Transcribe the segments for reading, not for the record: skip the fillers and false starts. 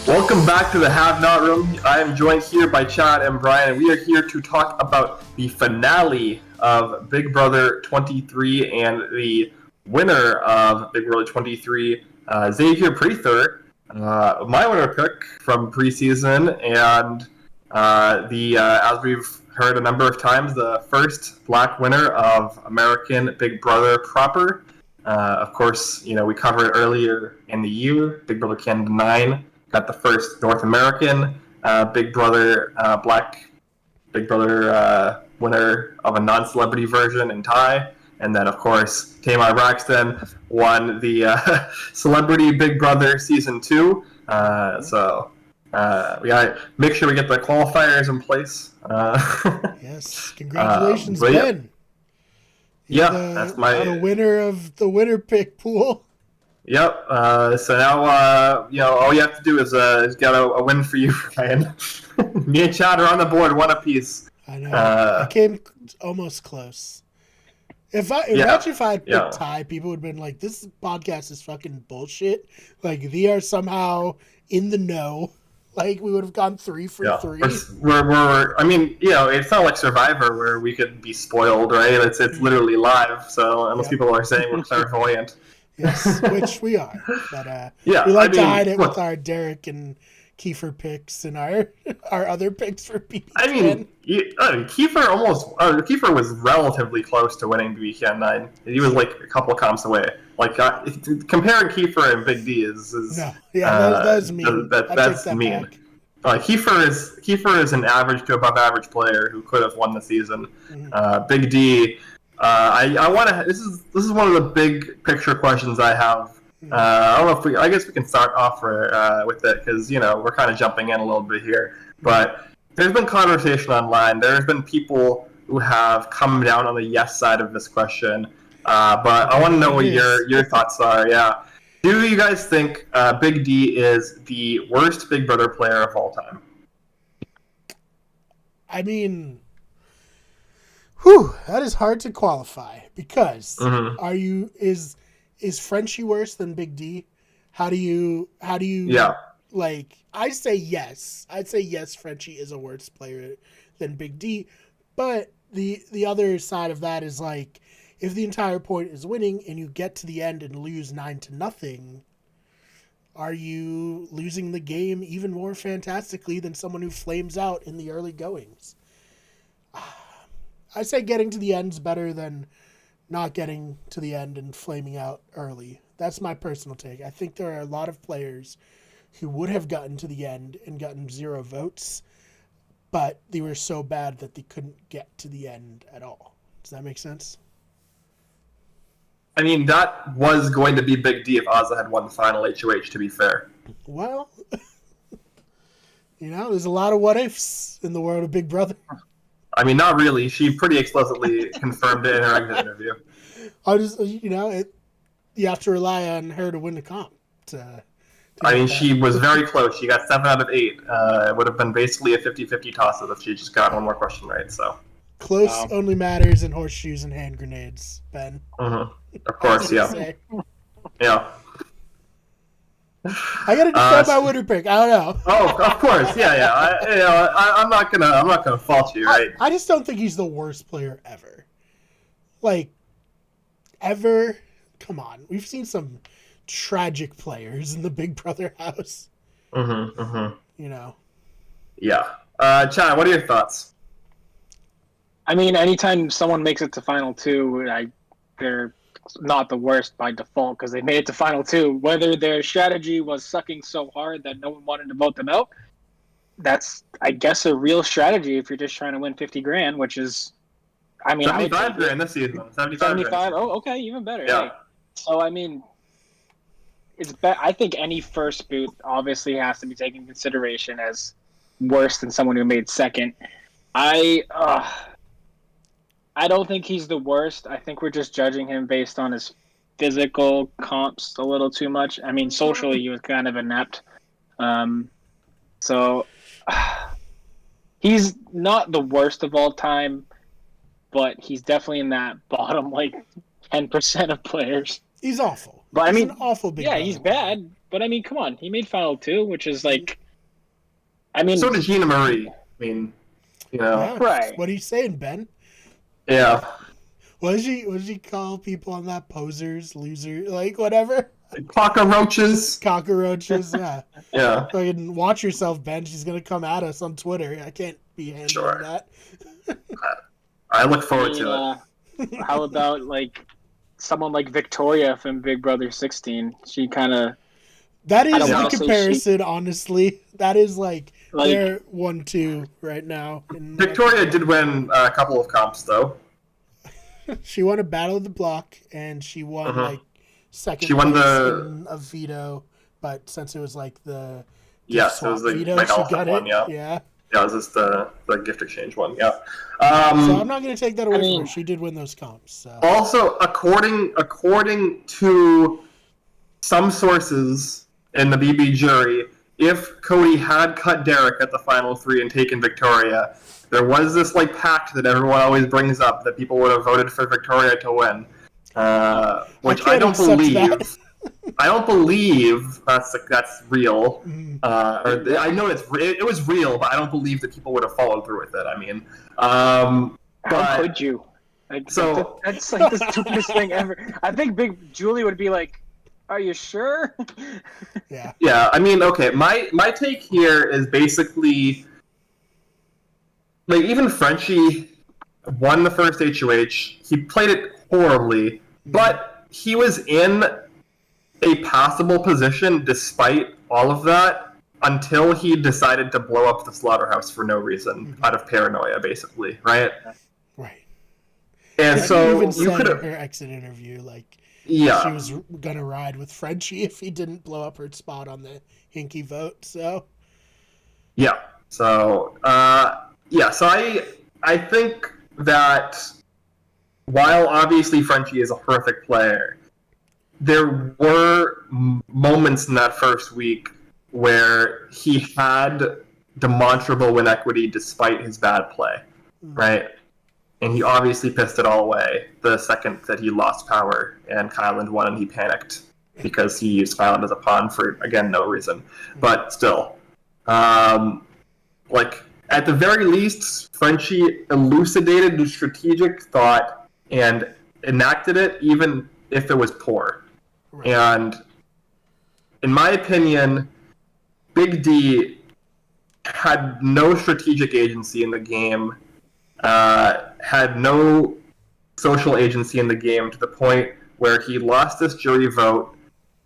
Welcome back to the Have Not Room. I am joined here by Chad and Brian, and we are here to talk about the finale of Big Brother 23 and the winner of Big Brother 23, Xavier Prather, my winner pick from preseason, and as we've heard a number of times, the first black winner of American Big Brother proper. Of course, we covered earlier in the year, Big Brother Canada 9 got the first North American Big Brother Black Big Brother winner of a non-celebrity version in Thai. And then, of course, Tamar Braxton won the Celebrity Big Brother Season 2. So we got to make sure we get the qualifiers in place. Yes, congratulations, Ben. That's the winner of the winner pick pool. Yep. So now, all you have to do is get a win for you, Ryan. Me and Chad are on the board, one apiece. I know. I came almost close. Imagine if I had picked Ty, people would have been like, "This podcast is fucking bullshit." Like they are somehow in the know. Like we would have gone 3 for 3. It's not like Survivor where we could be spoiled, right? It's literally live. So unless people are saying we're clairvoyant. Yes, which we are. But we like to hide it with our Derek and Kiefer picks and our other picks for BB10. Kiefer was relatively close to winning BB10 9. He was like a couple of comps away. Like comparing Kiefer and Big D is that's mean. That's mean. Kiefer is an average to above average player who could have won the season. Mm-hmm. Big D. I want to. This is one of the big picture questions I have. I don't know if I guess we can start off with it because we're kind of jumping in a little bit here. But there's been conversation online. There's been people who have come down on the yes side of this question. But I want to know what your thoughts are. Yeah, do you guys think Big D is the worst Big Brother player of all time? I mean. That is hard to qualify because is Frenchie worse than Big D? How do you like I say yes. I'd say yes, Frenchie is a worse player than Big D. But the other side of that is like if the entire point is winning and you get to the end and lose 9-0, are you losing the game even more fantastically than someone who flames out in the early goings? I say getting to the end is better than not getting to the end and flaming out early. That's my personal take. I think there are a lot of players who would have gotten to the end and gotten 0 votes, but they were so bad that they couldn't get to the end at all. Does that make sense? I mean, that was going to be Big D if Ozza had won the final HOH, to be fair. Well, there's a lot of what-ifs in the world of Big Brother. I mean, not really. She pretty explicitly confirmed it in her exit interview. You have to rely on her to win the comp. She was very close. She got 7 out of 8. It would have been basically a 50-50 toss-up if she just got one more question right. So close only matters in horseshoes and hand grenades, Ben. Mm-hmm. Of course, yeah. Yeah. I gotta defend my winner pick. I don't know. Oh, of course, yeah. I'm not gonna fault you, right? I just don't think he's the worst player ever. Like, ever. Come on, we've seen some tragic players in the Big Brother house. Yeah. Chad, what are your thoughts? I mean, anytime someone makes it to Final 2, they're not the worst by default because they made it to Final 2. Whether their strategy was sucking so hard that no one wanted to vote them out, that's, I guess, a real strategy if you're just trying to win $50,000, which is, I mean, $75,000 this season. 75. Oh, okay, even better. Yeah. Hey. So I mean, I think any first boot obviously has to be taken into consideration as worse than someone who made second. I don't think he's the worst. I think we're just judging him based on his physical comps a little too much. I mean, socially, he was kind of inept. So he's not the worst of all time, but he's definitely in that bottom, 10% of players. He's awful. But he's an awful big he's bad. But I mean, come on, he made Final 2, which is like, I mean, so did Gina Marie. I mean, Yeah. Right. What are you saying, Ben? Yeah. What did she call people on that? Posers, loser, like whatever. Cockroaches. Cockroaches. Yeah. Yeah. Fucking watch yourself, Ben. She's gonna come at us on Twitter. I can't be handling that. I look forward to it. How about like someone like Victoria from Big Brother 16? She kind of. That is the comparison, honestly. That is like they're 1-2 right now. Victoria did win a couple of comps, though. She won a Battle of the Block, and she won like second. She won a veto, but since it was like the it was the veto, she got one. it. Yeah, it was just the gift exchange one. Yeah. So I'm not going to take that away from her. She did win those comps. So. Also, according to some sources in the BB jury, if Cody had cut Derek at the final 3 and taken Victoria, there was this like pact that everyone always brings up that people would have voted for Victoria to win, which I don't believe. I don't believe that's real. I know it was real, but I don't believe that people would have followed through with it. I mean, how could you? That's like the stupidest thing ever. I think Big Julie would be like, "Are you sure?" Yeah. Yeah. I mean, okay. My take here is basically like even Frenchie won the first HOH. He played it horribly, but he was in a passable position despite all of that until he decided to blow up the slaughterhouse for no reason, out of paranoia, basically, right? Right. And so even you could have her exit interview, like she was gonna ride with Frenchie if he didn't blow up her spot on the Hinky vote. So yeah. So so I think that while obviously Frenchie is a horrific player, there were moments in that first week where he had demonstrable win equity despite his bad play, right? And he obviously pissed it all away the second that he lost power and Kyland won and he panicked because he used Kyland as a pawn for, again, no reason. But still, like, at the very least, Frenchie elucidated the strategic thought and enacted it even if it was poor. Right. And in my opinion, Big D had no strategic agency in the game, had no social agency in the game to the point where he lost this jury vote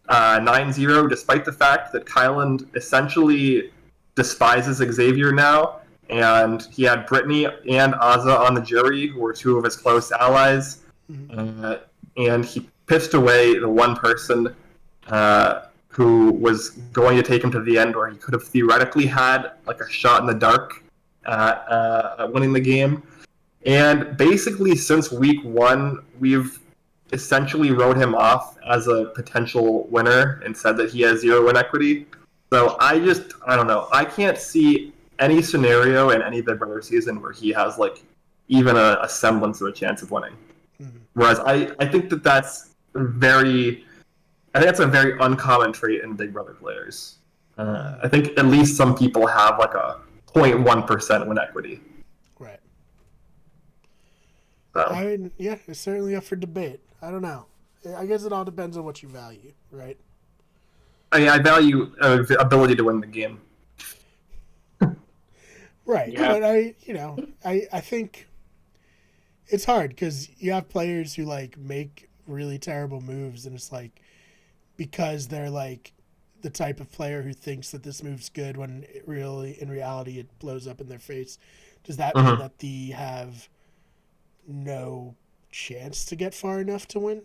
9-0, despite the fact that Kyland essentially despises Xavier now, and he had Brittany and Azza on the jury, who were two of his close allies, and he pissed away the one person who was going to take him to the end, where he could have theoretically had like a shot in the dark at winning the game. And basically, since week 1, we've essentially wrote him off as a potential winner and said that he has 0 win equity. So I don't know. I can't see any scenario in any Big Brother season where he has like even a semblance of a chance of winning. Whereas I think that's a very uncommon trait in Big Brother players. I think at least some people have like a 0.1% win equity. Right. So. I mean, yeah, it's certainly up for debate. I don't know. I guess it all depends on what you value, right? I value ability to win the game. Right. Yeah. But I think it's hard because you have players who like make really terrible moves, and it's like because they're like the type of player who thinks that this move's good when in reality it blows up in their face. Does that mean that they have no chance to get far enough to win?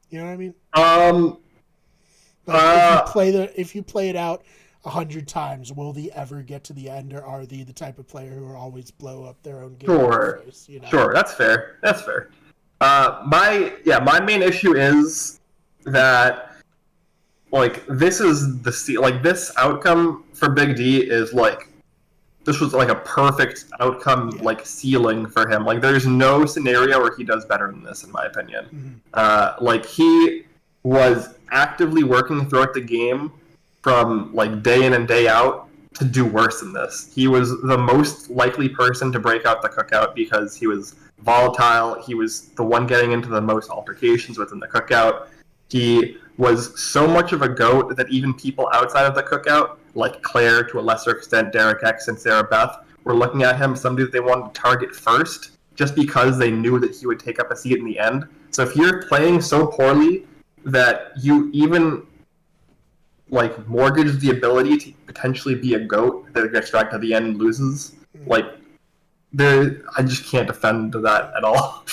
You know what I mean? If you play it out 100 times, will they ever get to the end, or are they the type of player who will always blow up their own game? Sure, face, you know? Sure, that's fair. My main issue is that like this is this outcome for Big D is like this was like a perfect outcome, like ceiling for him. Like there's no scenario where he does better than this, in my opinion. Like he was actively working throughout the game from like day in and day out to do worse than this. He was the most likely person to break out the cookout because he was volatile. He was the one getting into the most altercations within the cookout. He was so much of a GOAT that even people outside of the cookout, like Claire, to a lesser extent, Derek X and Sarah Beth, were looking at him, somebody that they wanted to target first, just because they knew that he would take up a seat in the end. So if you're playing so poorly that you even like mortgage the ability to potentially be a GOAT that gets dragged to the end and loses, like I just can't defend that at all.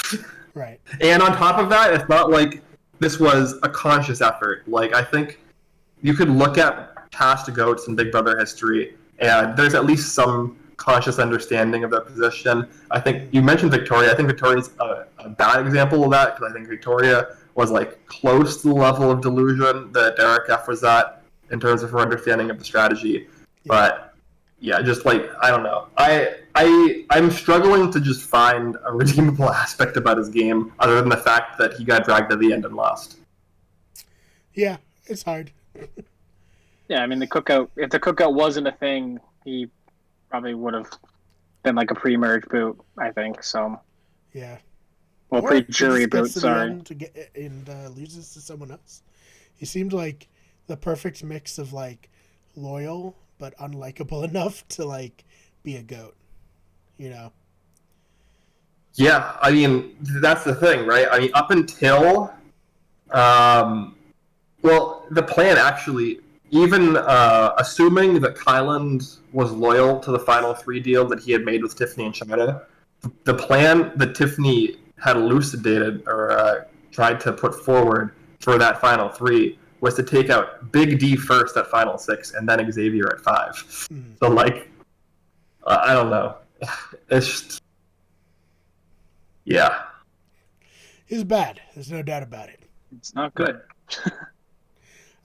Right. And on top of that, it's not like this was a conscious effort. Like, I think you could look at past GOATs in Big Brother history, and there's at least some conscious understanding of their position. I think you mentioned Victoria. I think Victoria's a bad example of that, because I think Victoria was like close to the level of delusion that Derek F was at in terms of her understanding of the strategy. But yeah, just like, I don't know. I'm struggling to just find a redeemable aspect about his game other than the fact that he got dragged to the end and lost. Yeah, it's hard. Yeah, I mean, if the cookout wasn't a thing, he probably would have been like a pre-merge boot, I think. So yeah. Well, pre-jury boot, sorry. To get and loses to someone else. He seemed like the perfect mix of like loyal but unlikable enough to like be a GOAT, you know? Yeah, I mean, that's the thing, right? I mean, up until, well, the plan actually, even assuming that Kyland was loyal to the final 3 deal that he had made with Tiffany and China, the plan that Tiffany had elucidated or tried to put forward for that final 3 was to take out Big D first at final 6 and then Xavier at 5. Mm. So, like, I don't know. It's just, yeah. It's bad. There's no doubt about it. It's not good.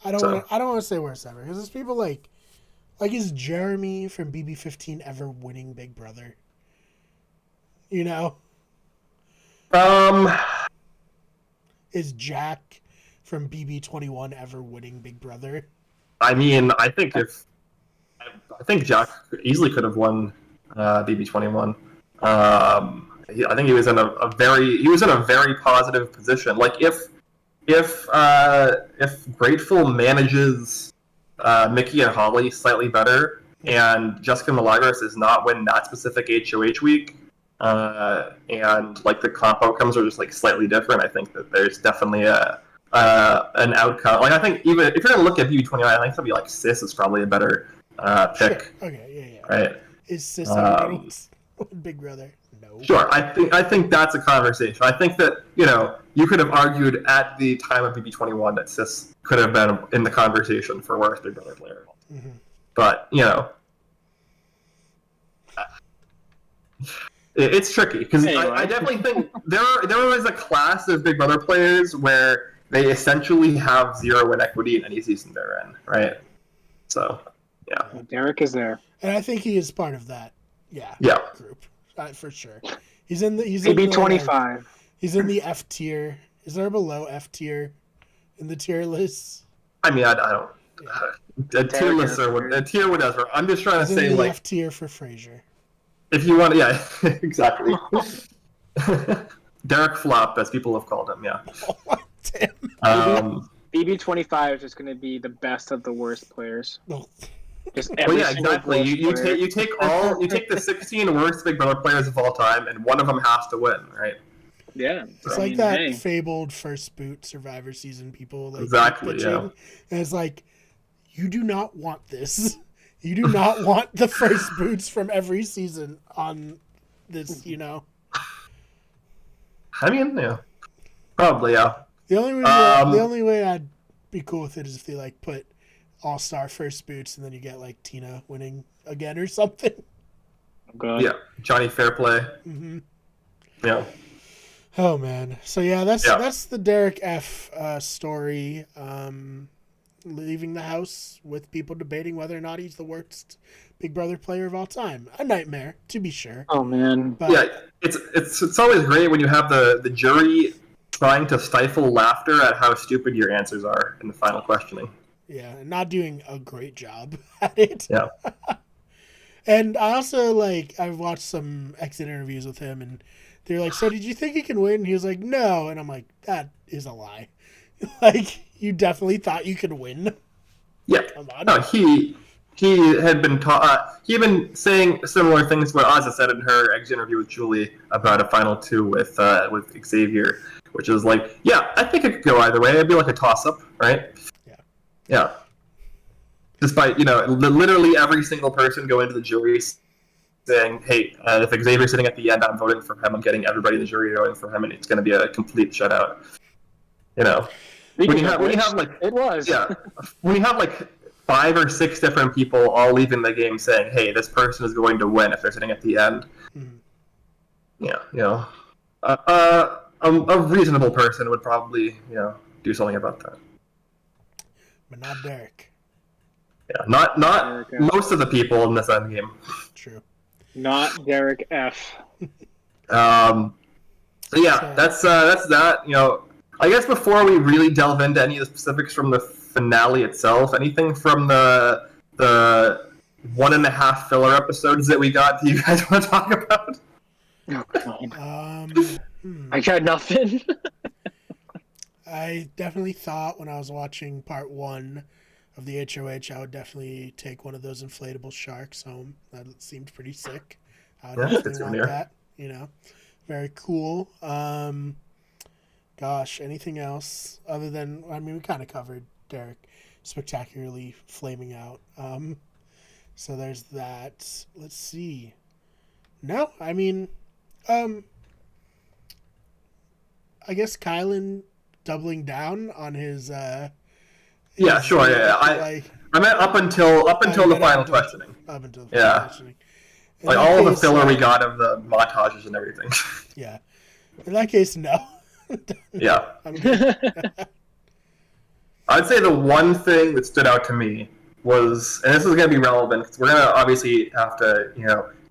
I don't want to say worse ever, because there's people like is Jeremy from BB15 ever winning Big Brother? You know? Is Jack from BB21 ever winning Big Brother? I mean, I think Jack easily could have won BB21. I think he was in a very positive position. Like if Grateful manages Mickey and Holly slightly better, and Jessica Milagros does not win that specific HOH week, and like the comp outcomes are just like slightly different, I think that there's definitely an outcome. Like, I think even if you're gonna look at BB21, I think somebody like Sis is probably a better pick. Sure. Okay, yeah. Right. Is Sis Big Brother? No. Sure, I think that's a conversation. I think that, you know, you could have argued at the time of BB21 that Sis could have been in the conversation for worst Big Brother player. Mm-hmm. But, you know, it's tricky, because I definitely think there was a class of Big Brother players where they essentially have zero inequity in any season they're in, right? So, yeah. Derek is there. And I think he is part of that, group. For sure. He's in the BB25. He's in the F tier. Is there below F tier in the tier list? I mean, I don't. A tier list or a tier whatever. I'm just trying to say, in the like, F tier for Frasier. If you want, yeah, exactly. Derek Flop, as people have called him, yeah. Oh, damn. BB25 is just going to be the best of the worst players. No. Just yeah, exactly. You take the 16 worst Big Brother players of all time, and one of them has to win, right? Yeah, it's like that fabled first boot Survivor season people. Like, exactly. Pitching, yeah. And it's like, you do not want this. You do not want the first boots from every season on this. You know. I mean, yeah, probably, yeah. The only way I'd be cool with it is if they like put all-star first boots and then you get like Tina winning again or something. God. Yeah, Johnny Fairplay. Mm-hmm. Yeah. Oh man. So yeah, that's the Derek F story. Leaving the house with people debating whether or not he's the worst Big Brother player of all time. A nightmare, to be sure. Oh man. But, yeah, it's always great when you have the jury trying to stifle laughter at how stupid your answers are in the final questioning. Yeah, not doing a great job at it. Yeah. And I also, I've watched some exit interviews with him, and they're like, so did you think he can win? And he was like, no. And I'm like, that is a lie. You definitely thought you could win? Yeah. Come on. No, he had been he had been saying similar things to what Ozza said in her exit interview with Julie about a final 2 with Xavier, which is like, yeah, I think it could go either way. It'd be like a toss-up, right? Yeah. Yeah. Despite, literally every single person going to the jury saying, hey, if Xavier's sitting at the end, I'm voting for him. I'm getting everybody in the jury voting for him, and it's going to be a complete shutout. When you have like, it was. Yeah. When you have like 5 or 6 different people all leaving the game saying, hey, this person is going to win if they're sitting at the end. Mm-hmm. Yeah, a reasonable person would probably, do something about that. But not Derek. Yeah, not most of the people in this end game. True. Not Derek F. So yeah, that's that. I guess before we really delve into any of the specifics from the finale itself, anything from the 1.5 filler episodes that we got, do you guys want to talk about? Oh God. I got nothing. I definitely thought when I was watching part 1 of the HOH, I would definitely take one of those inflatable sharks home. That seemed pretty sick. I would definitely want that. Very cool. Gosh, anything else other than, we kind of covered Derek spectacularly flaming out. So there's that. Let's see. No, I guess Kylan doubling down on his. Yeah, sure. Yeah, I meant up until the final questioning. Up until the final questioning. Like all the filler we got of the montages and everything. Yeah. In that case, no. Yeah. I'd say the one thing that stood out to me was, and this is going to be relevant because we're going to obviously have to,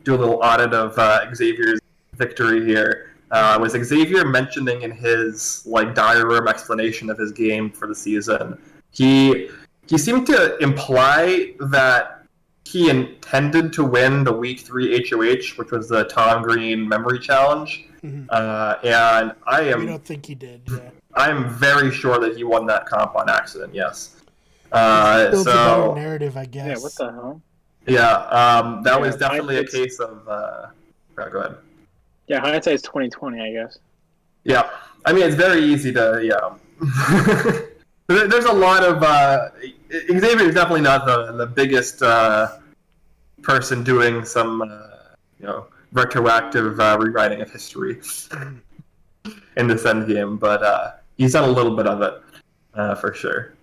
do a little audit of Xavier's victory here. Was Xavier mentioning in his diary room explanation of his game for the season? He seemed to imply that he intended to win the Week 3 HOH, which was the Tom Green Memory Challenge. Mm-hmm. And I don't think he did. Yeah. I'm very sure that he won that comp on accident. Yes. Builds a better narrative, I guess. Yeah. What the hell? Yeah. That was definitely a case of. Go ahead. Yeah, hindsight is 20/20, I guess. Yeah, it's very easy to. Yeah. There's a lot of Xavier is definitely not the biggest person doing some retroactive rewriting of history in this end game, but he's done a little bit of it for sure.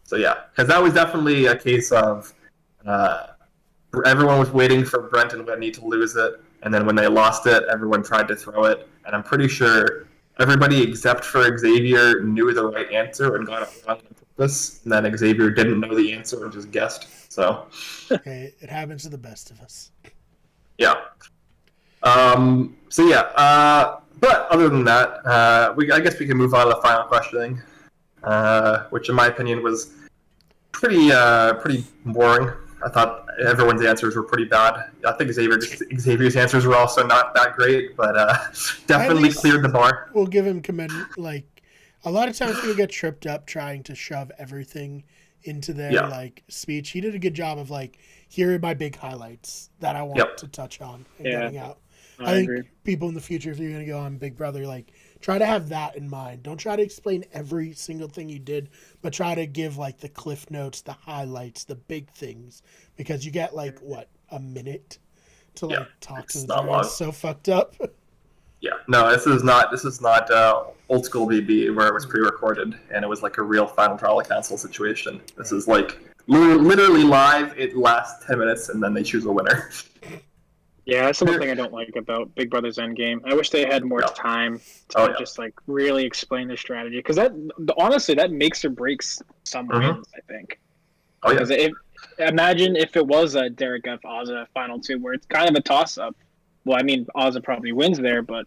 So yeah, because that was definitely a case of everyone was waiting for Brent and Whitney to lose it, and then when they lost it, everyone tried to throw it, and I'm pretty sure everybody except for Xavier knew the right answer and got it wrong on purpose, and then Xavier didn't know the answer and just guessed. So, hey, it happens to the best of us. Yeah. But other than that, I guess we can move on to the final questioning, which in my opinion was pretty boring. I thought everyone's answers were pretty bad. I think Xavier's answers were also not that great, but definitely cleared the bar. We'll give him commend. A lot of times we get tripped up trying to shove everything into their speech. He did a good job of here are my big highlights that I want to touch on and getting out. I think agree. People in the future, if you're going to go on Big Brother, try to have that in mind. Don't try to explain every single thing you did, but try to give the cliff notes, the highlights, the big things, because you get a minute to talk to the jury. It's so fucked up. Yeah, no, this is not old school BB where it was pre-recorded and it was a real final trial of council situation. This is literally live. It lasts 10 minutes and then they choose a winner. Yeah, that's something I don't like about Big Brother's Endgame. I wish they had more time to just really explain the strategy, because honestly that makes or breaks some wins. I think. Oh yeah. Because imagine if it was a Derek F. Ozza final 2 where it's kind of a toss up. Well, Ozza probably wins there, but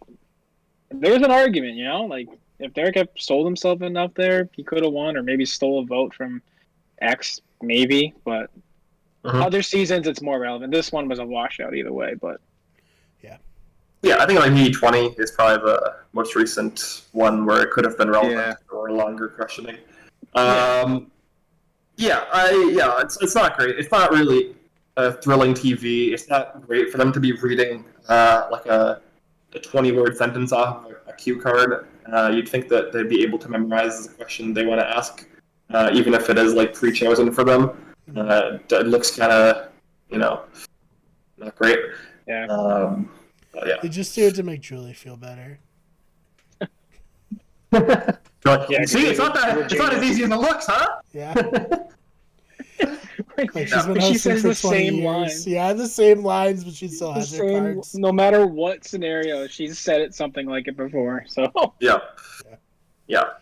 There's an argument, you know, like if Derek had sold himself enough there, he could have won, or maybe stole a vote from X, maybe. But other seasons, it's more relevant. This one was a washout either way, but yeah, I think like maybe 20 is probably the most recent one where it could have been relevant or longer questioning. It's not great. It's not really thrilling TV. It's not great for them to be reading like a 20-word sentence off of a cue card. You'd think that they'd be able to memorize the question they want to ask, even if it is like pre-chosen for them. It looks kind of, not great. Yeah. They just do it to make Julie feel better. See, it's not as easy as it looks, huh? Yeah. Like she's been hosting for 20 years. Lines. Yeah, the same lines, but she still has her cards. No matter what scenario, she's said it something like it before. So yeah,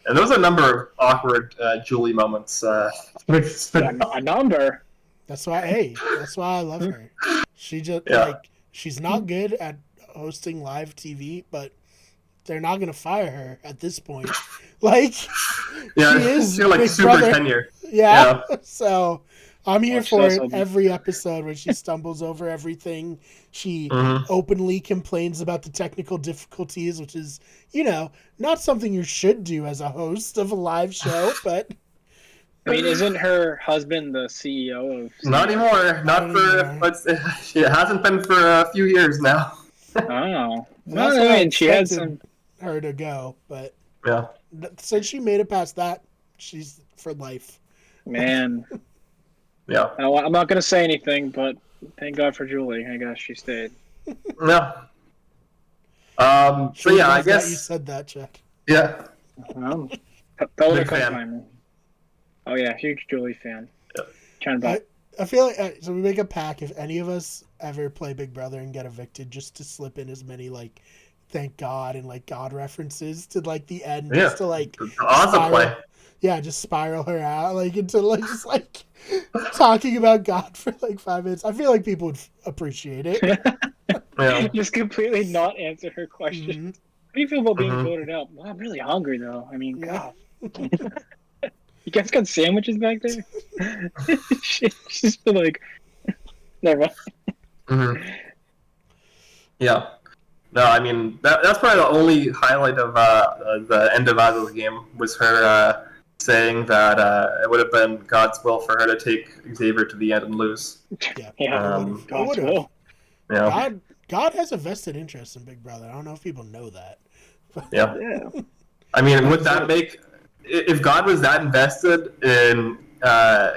and there was a number of awkward Julie moments. A number. That's why I love her. She just she's not good at hosting live TV, but they're not gonna fire her at this point. Like, she is like super tenure. Yeah. So I'm here for it every episode when she stumbles over everything. She openly complains about the technical difficulties, which is, not something you should do as a host of a live show, but I mean, isn't her husband the CEO of? Not anymore. But it hasn't been for a few years now. Oh, well, I mean, she had her to go, but yeah, since she made it past that, she's for life. Man, yeah. I'm not gonna say anything, but thank God for Julie. I guess she stayed. Yeah. So yeah, I guess you said that, Chuck. Yeah. Big fan. Oh yeah, huge Julie fan. Yeah. I feel like so we make a pact if any of us ever play Big Brother and get evicted, just to slip in as many like thank God and like God references to like the end, just to like awesome play. Yeah, just spiral her out like into like just like talking about God for like 5 minutes. I feel like people would appreciate it. Just completely not answer her question. How do you feel about being voted out? Well, I'm really hungry though. I mean, God. You guys got sandwiches back there? She's like, never mind. Yeah. No, I mean, that's probably the only highlight of the end of Azo's game was her saying that it would have been God's will for her to take Xavier to the end and lose. God's will. Yeah. God has a vested interest in Big Brother. I don't know if people know that. Yeah. I mean, would that make... If God was that invested in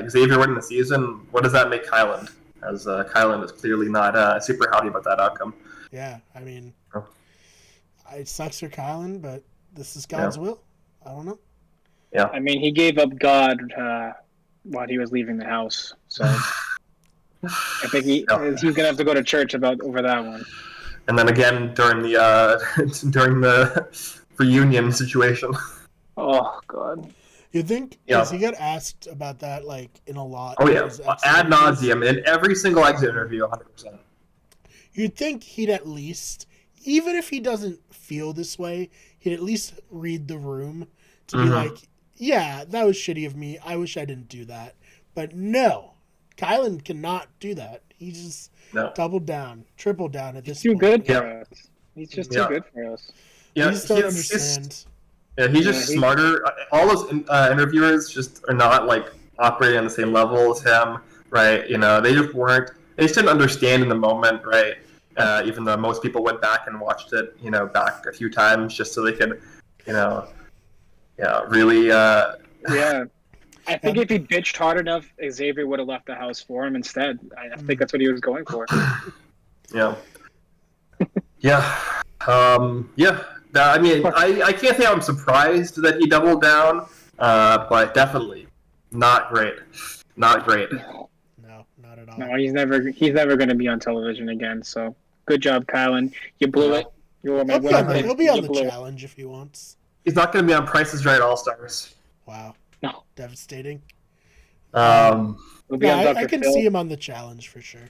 Xavier winning the season, what does that make Kyland? As Kyland is clearly not super happy about that outcome. Yeah, I mean, it sucks for Kyland, but this is God's will. I don't know. Yeah. I mean, he gave up God while he was leaving the house, so I think he's gonna have to go to church over that one. And then again during the reunion situation. Oh God! You think? Does he get asked about that like in a lot? Oh yeah, ad nauseum in every single exit interview, 100%. You'd think he'd at least, even if he doesn't feel this way, he'd at least read the room to be like, "Yeah, that was shitty of me. I wish I didn't do that." But no, Kyland cannot do that. He just doubled down, tripled down at this point. Too good for us. He's just too good for us. Yeah, I just don't understand. He's just smarter. All those interviewers just are not like operating on the same level as him, right? They just weren't. They just didn't understand in the moment, right? Even though most people went back and watched it, back a few times just so they could, really. Yeah, I think if he bitched hard enough, Xavier would have left the house for him instead. I think that's what he was going for. Yeah. Yeah. I mean, I can't say I'm surprised that he doubled down, but definitely not great. Not great. No, not at all. No, he's never going to be on television again. So good job, Kylan. You blew it. He'll be on the challenge if he wants. He's not going to be on Price is Right All Stars. Wow. No. Devastating. I can see him on the challenge for sure.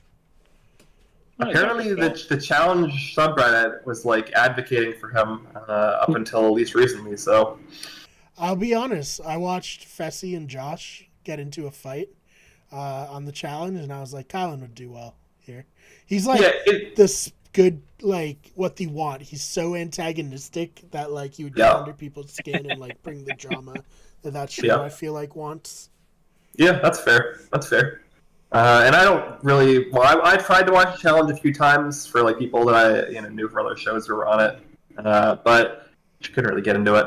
Apparently, the challenge subreddit was like advocating for him up until at least recently. So, I'll be honest. I watched Fessy and Josh get into a fight on the challenge, and I was like, Kylan would do well here. He's like this good, like what they want. He's so antagonistic that like he would get under people's skin and like bring the drama that show I feel like wants. Yeah, that's fair. That's fair. And I don't really. Well, I tried to watch the challenge a few times for like people that I knew from other shows who were on it, but couldn't really get into it.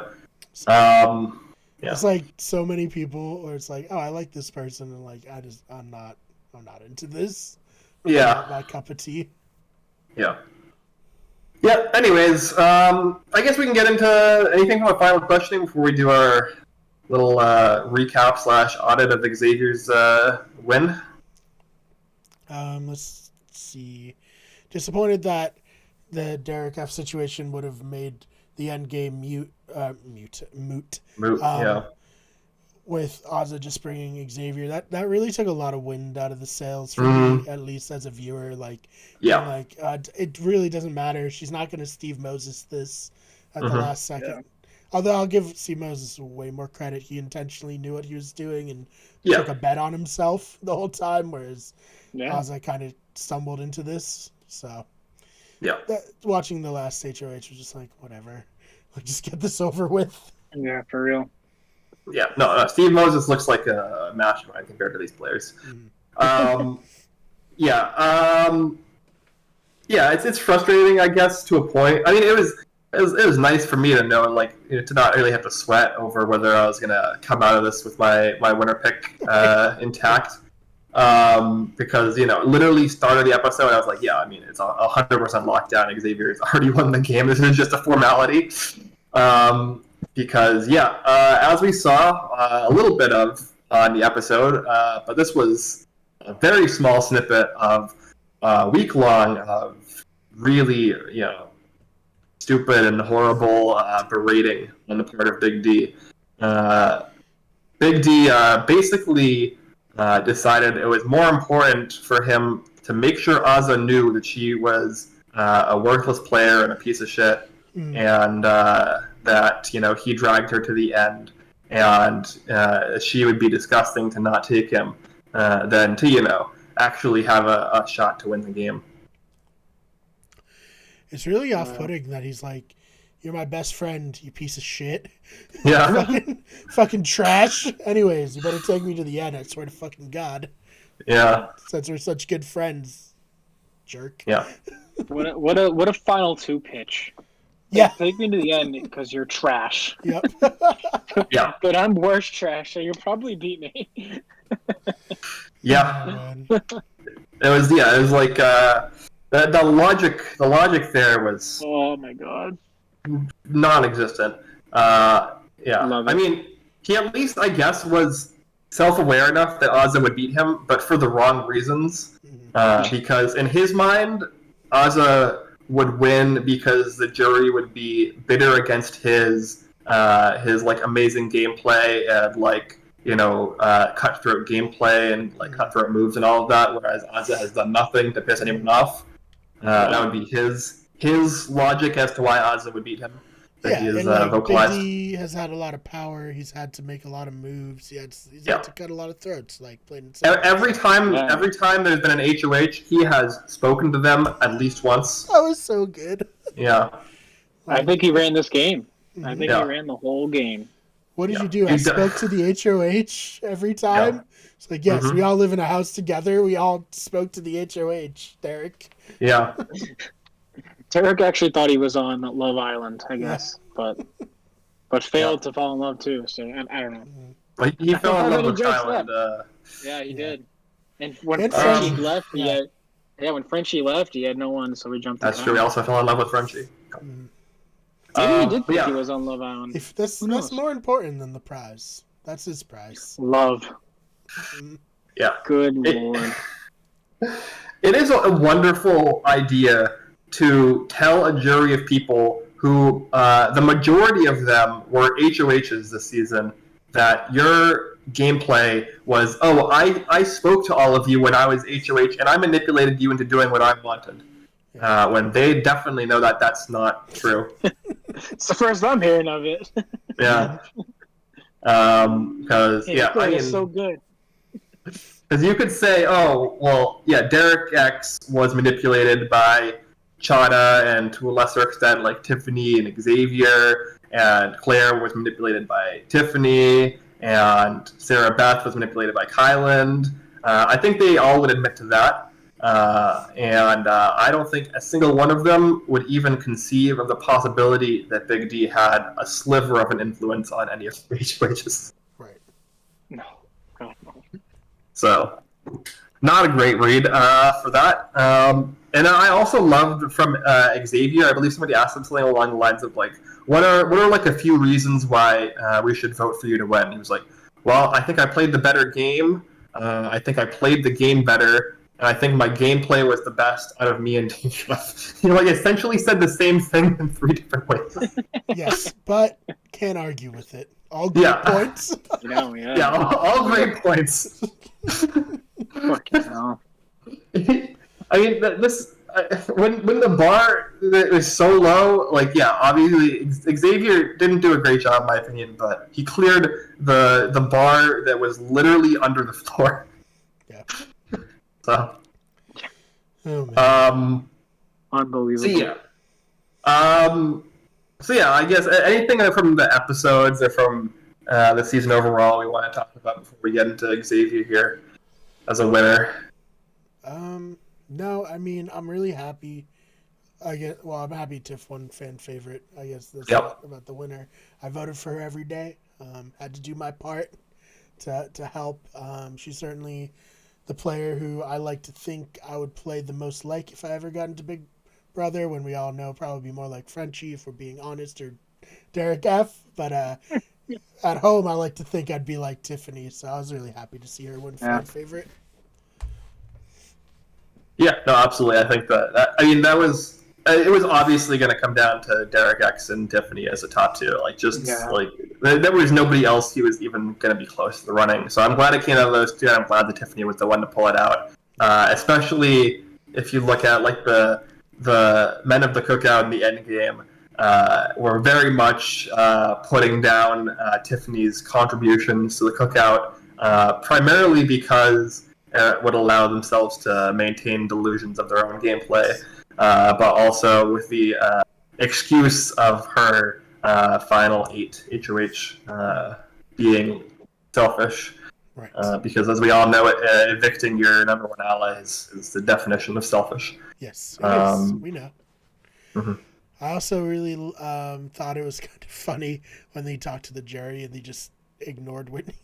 It's like so many people, or it's like, oh, I like this person, and like I'm not into this. Yeah, not my cup of tea. Yeah. Yeah. Anyways, I guess we can get into anything from a final questioning before we do our little recap / audit of Xavier's win. Let's see. Disappointed that the Derek F situation would have made the end game moot. With Ozza just bringing Xavier, that really took a lot of wind out of the sails for me, at least as a viewer. It really doesn't matter. She's not going to Steve Moses this at the last second. Yeah. Although I'll give Steve Moses way more credit. He intentionally knew what he was doing and took a bet on himself the whole time, whereas Ozza kind of stumbled into this. So watching the last HOH was just like, whatever. Like, just get this over with. Yeah, for real. Yeah, no, Steve Moses looks like a mastermind compared to these players. It's frustrating, I guess, to a point. I mean, it was nice for me to know, like, to not really have to sweat over whether I was gonna come out of this with my winner pick intact. Because literally started the episode, I was like, yeah, I mean, it's 100% locked down. Xavier's already won the game. This is just a formality. Because as we saw a little bit of on the episode, but this was a very small snippet of week long of really stupid and horrible berating on the part of Big D. Big D basically decided it was more important for him to make sure Ozza knew that she was a worthless player and a piece of shit, and that he dragged her to the end, and she would be disgusting to not take him, than to actually have a shot to win the game. It's really off-putting that he's like, "You're my best friend, you piece of shit." Yeah. fucking trash. Anyways, you better take me to the end. I swear to fucking God. Yeah. Since we're such good friends, jerk. Yeah. What a final two pitch. Yeah. Take me to the end because you're trash. Yep. Yeah. But I'm worse trash, so you'll probably beat me. Yeah. It was like the logic there was, oh my God, non-existent. I mean, he at least, I guess, was self-aware enough that Ozza would beat him, but for the wrong reasons. Because in his mind, Ozza would win because the jury would be bitter against his like amazing gameplay and cutthroat gameplay and like cutthroat moves and all of that, whereas Ozza has done nothing to piss anyone off. That would be his logic as to why Ozza would beat him. Big D has had a lot of power. He's had to make a lot of moves. He's had to cut a lot of throats. Like playing every time there's been an HOH, he has spoken to them at least once. That was so good. Yeah, I think he ran this game. I think he ran the whole game. What did you do? I spoke to the HOH every time. Yeah. It's like, yes, we all live in a house together. We all spoke to the HOH, Derek. Yeah. Derek actually thought he was on Love Island, I guess, but failed to fall in love too. So I don't know. Like he fell in love with Island. Yeah, he did. And when Frenchie left, when Frenchie left, he had no one, so we jumped. That's true. We also fell in love with Frenchie. Maybe he did think he was on Love Island. That's more important than the prize. That's his prize. Love. Yeah. Good Lord. It is a wonderful idea to tell a jury of people who, the majority of them were HOHs this season, that your gameplay was, oh, I spoke to all of you when I was HOH, and I manipulated you into doing what I wanted. When they definitely know that that's not true. It's the first I'm hearing of it. Yeah. Because I mean, so good. Because you could say, oh, well, yeah, Derek X was manipulated by Chana, and to a lesser extent, like Tiffany and Xavier, and Claire was manipulated by Tiffany, and Sarah Beth was manipulated by Kyland. I think they all would admit to that. And I don't think a single one of them would even conceive of the possibility that Big D had a sliver of an influence on any of the HOHs. Right. No. So, not a great read for that. And I also loved from Xavier, I believe somebody asked him something along the lines of, like, what are like a few reasons why we should vote for you to win? He was like, well, I think I played the better game. I think I played the game better. And I think my gameplay was the best out of me and Deja. He like essentially said the same thing in 3 different ways. Yes, but can't argue with it. All great points. Yeah, all great points. Fucking hell. I mean, this when the bar is so low, like, yeah, obviously Xavier didn't do a great job, in my opinion, but he cleared the bar that was literally under the floor. Yeah. So. Oh, man. Unbelievable. So yeah, I guess anything from the episodes or from the season overall we want to talk about before we get into Xavier here as a winner. No, I mean, I'm really happy. I'm happy Tiff won fan favorite. I guess that's about the winner. I voted for her every day. Had to do my part to help. She's certainly the player who I like to think I would play the most like if I ever got into Big Brother, when we all know probably more like Frenchie, if we're being honest, or Derek F. But at home, I like to think I'd be like Tiffany, so I was really happy to see her win fan favorite. Yeah, no, absolutely. I think that was it was obviously going to come down to Derek X and Tiffany as a top two. Like, like there was nobody else who was even going to be close to the running. So I'm glad it came out of those two, and I'm glad that Tiffany was the one to pull it out. Especially if you look at like the men of the cookout in the end game, were very much putting down Tiffany's contributions to the cookout, primarily because it would allow themselves to maintain delusions of their own gameplay, but also with the excuse of her final 8 HOH being selfish. Right. Because as we all know, evicting your number one ally is the definition of selfish. Yes, it is. We know. Mm-hmm. I also really thought it was kind of funny when they talked to the jury and they just ignored Whitney.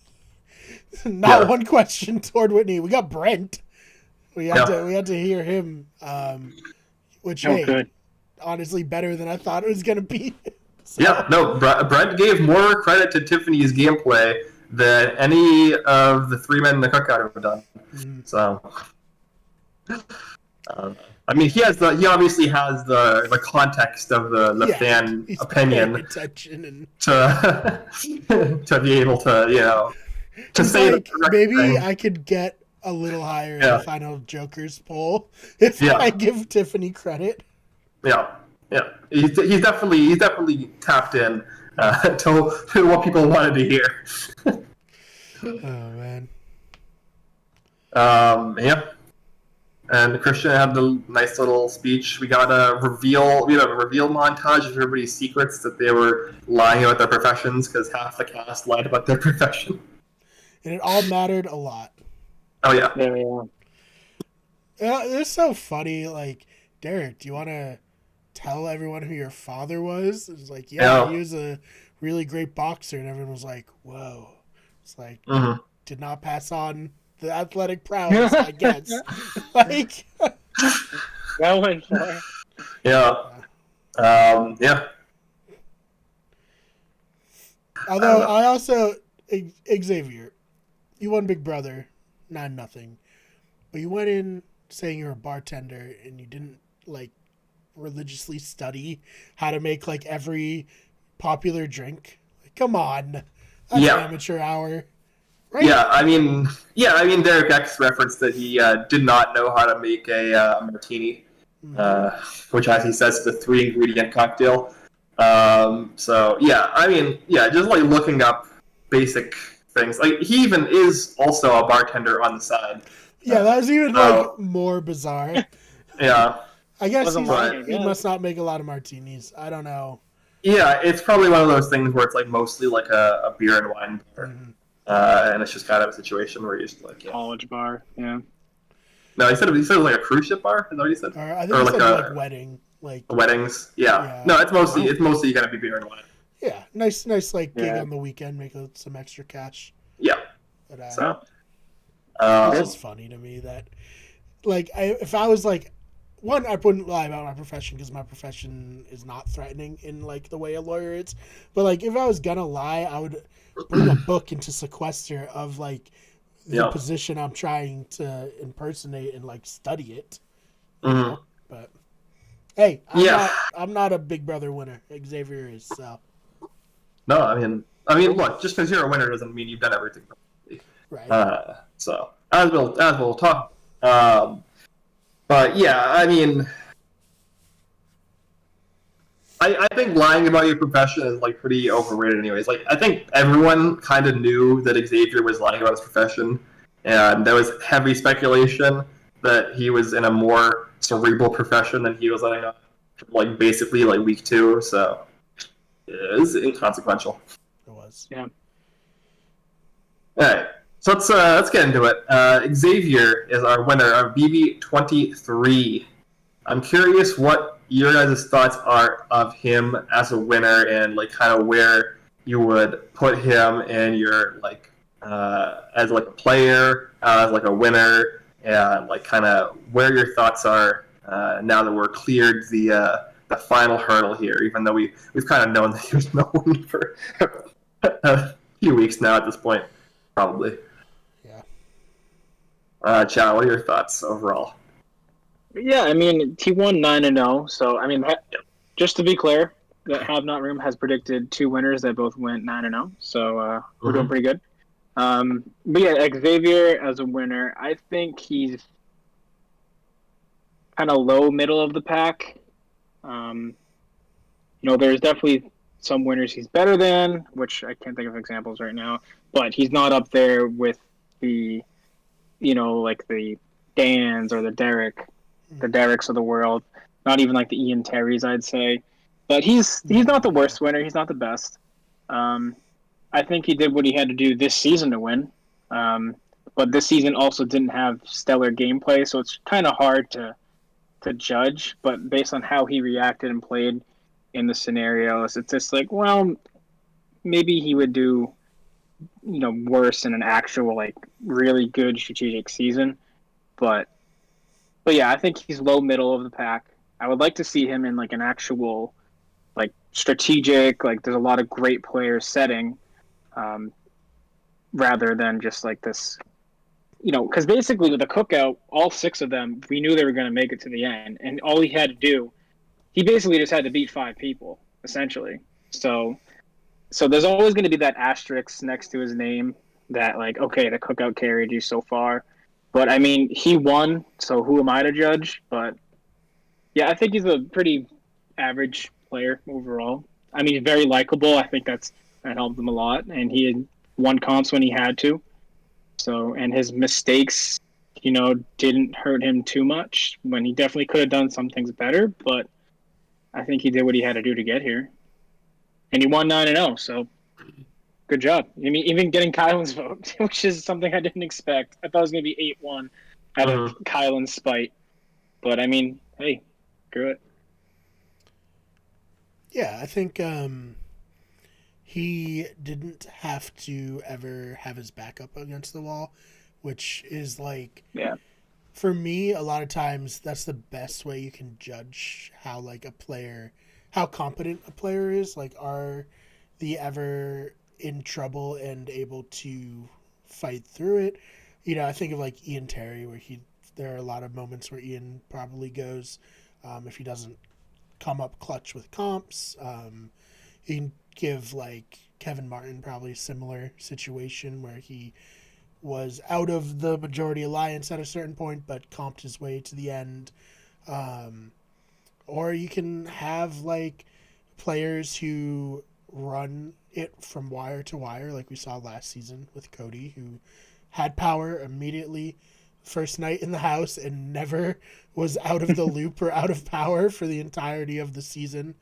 Not one question toward Whitney. We got Brent. We had to hear him, which honestly better than I thought it was gonna be. So. Yeah, no, Brent gave more credit to Tiffany's gameplay than any of the 3 men in the cookout have done. Mm-hmm. So, I mean, he obviously has the context of the fan opinion to be able to to say like, maybe thing. I could get a little higher in the final Joker's poll if I give Tiffany credit. Yeah. He's definitely tapped in to what people wanted to hear. Oh man. Yeah. And Christian had the nice little speech. We got a reveal montage of everybody's secrets that they were lying about their professions because half the cast lied about their profession. And it all mattered a lot. Oh yeah. Yeah, it's so funny. Like, Derek, do you want to tell everyone who your father was? It's like, he was a really great boxer, and everyone was like, whoa. It's like, did not pass on the athletic prowess, I guess. Like, well went for it. Yeah. Although I also, Xavier, you won Big Brother, 9-0, but you went in saying you're a bartender and you didn't like religiously study how to make like every popular drink. Like, come on, that's an amateur hour. Right? Derek X referenced that he did not know how to make a martini, which, as he says, is a 3-ingredient cocktail. Just like looking up basic things. Like, he even is also a bartender on the side. Yeah, that was even like more bizarre. Yeah. I guess he must not make a lot of martinis. I don't know. Yeah, it's probably one of those things where it's like mostly like a beer and wine bar. And it's just kind of a situation where you're just like college bar, yeah. No, he said it was like a cruise ship bar. Is that what he said? I think he said like wedding, like weddings. Yeah. No, it's mostly gonna be beer and wine. Yeah, nice like gig on the weekend, make some extra cash. Yeah. But, it's just funny to me that, like, if I was like, one, I wouldn't lie about my profession because my profession is not threatening in like the way a lawyer is. But like, if I was gonna lie, I would bring a book into sequester of like the position I'm trying to impersonate and like study it. But hey, I'm not a Big Brother winner. Xavier is, so. No, I mean, look, just because you're a winner doesn't mean you've done everything perfectly. Right. So as we'll talk. But yeah, I mean, I think lying about your profession is like pretty overrated, anyways. Like, I think everyone kind of knew that Xavier was lying about his profession, and there was heavy speculation that he was in a more cerebral profession than he was letting on, like basically like week 2. So it was inconsequential. It was. Yeah. All right. So let's get into it. Xavier is our winner of BB23. I'm curious what your guys' thoughts are of him as a winner and like kind of where you would put him in your like as like a player, as like a winner, and like kind of where your thoughts are now that we're cleared the final hurdle here. Even though we've kind of known that he was no one for a few weeks now at this point, probably. Chad, what are your thoughts overall? Yeah, I mean, he won 9-0. So, I mean, just to be clear, the Have Not Room has predicted 2 winners that both went 9-0. So, we're doing pretty good. But yeah, Xavier as a winner, I think he's kind of low middle of the pack. There's definitely some winners he's better than, which I can't think of examples right now, but he's not up there with the like the Dans or the Derricks of the world. Not even like the Ian Terrys, I'd say. But he's not the worst winner. He's not the best. I think he did what he had to do this season to win. But this season also didn't have stellar gameplay, so it's kind of hard to judge. But based on how he reacted and played in the scenarios, it's just like, well, maybe he would do worse in an actual like really good strategic season, but yeah, I think he's low middle of the pack. I would like to see him in like an actual like strategic, like there's a lot of great players setting, rather than just like this, because basically with the cookout, all 6 of them, we knew they were going to make it to the end, and all he had to do, he basically just had to beat 5 people essentially. So there's always going to be that asterisk next to his name that, like, okay, the cookout carried you so far. But, I mean, he won, so who am I to judge? But, yeah, I think he's a pretty average player overall. I mean, he's very likable. I think that helped him a lot. And he had won comps when he had to. So, and his mistakes, didn't hurt him too much when he definitely could have done some things better. But I think he did what he had to do to get here. And he won 9-0, so good job. I mean, even getting Kylan's vote, which is something I didn't expect. I thought it was going to be 8-1 out of Kylan's spite. But, I mean, hey, screw it. Yeah, I think he didn't have to ever have his back up against the wall, which is like, for me, a lot of times that's the best way you can judge how like a player, how competent a player is. Like, are they ever in trouble and able to fight through it? I think of like Ian Terry, where there are a lot of moments where Ian probably goes, if he doesn't come up clutch with comps. You can give like Kevin Martin probably a similar situation where he was out of the majority alliance at a certain point, but comped his way to the end. Or you can have like players who run it from wire to wire, like we saw last season with Cody, who had power immediately first night in the house and never was out of the loop or out of power for the entirety of the season.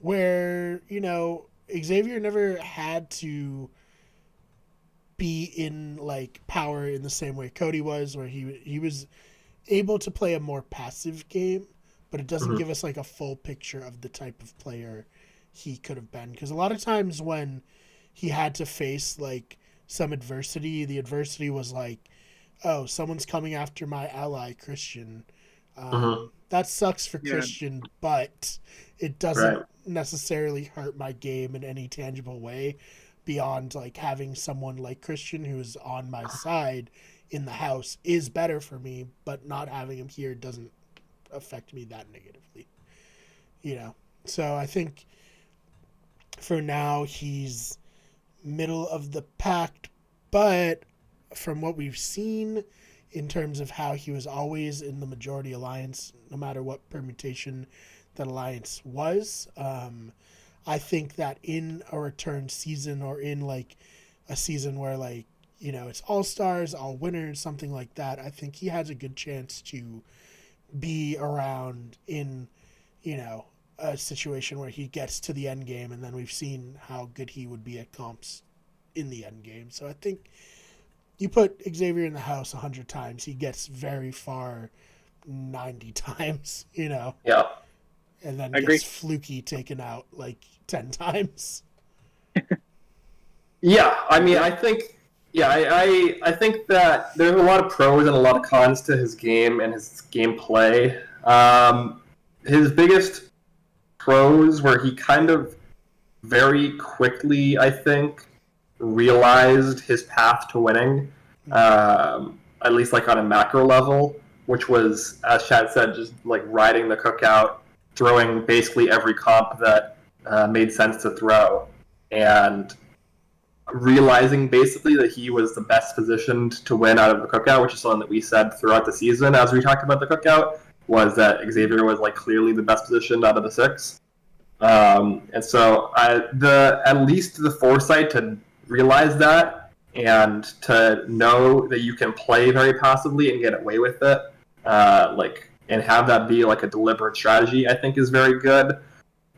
Where, you know, Xavier never had to be in like power in the same way Cody was, where he was able to play a more passive game, but it doesn't give us like a full picture of the type of player he could have been. Because a lot of times when he had to face like some adversity, the adversity was like, oh, someone's coming after my ally Christian. That sucks for Christian, but it doesn't necessarily hurt my game in any tangible way beyond like having someone like Christian who's on my side in the house is better for me, but not having him here doesn't affect me that negatively, you know? So I think for now he's middle of the pack, but from what we've seen in terms of how he was always in the majority alliance, no matter what permutation that alliance was, I think that in a return season or in like a season where like, you know, it's all stars, all winners, something like that, I think he has a good chance to be around in, you know, a situation where he gets to the end game, and then we've seen how good he would be at comps in the end game. So I think you put Xavier in the house 100 times, he gets very far 90 times, you know? Yeah. And then gets fluky taken out like 10 times. Yeah, I mean, I think that there's a lot of pros and a lot of cons to his game and his gameplay. His biggest pros were he kind of very quickly, I think, realized his path to winning, at least like on a macro level, which was, as Chad said, just like riding the cookout, throwing basically every comp that made sense to throw, and realizing basically that he was the best positioned to win out of the cookout, which is something that we said throughout the season as we talked about the cookout, was that Xavier was like clearly the best positioned out of the six. And so at least the foresight to realize that and to know that you can play very passively and get away with it, and have that be like a deliberate strategy, I think is very good.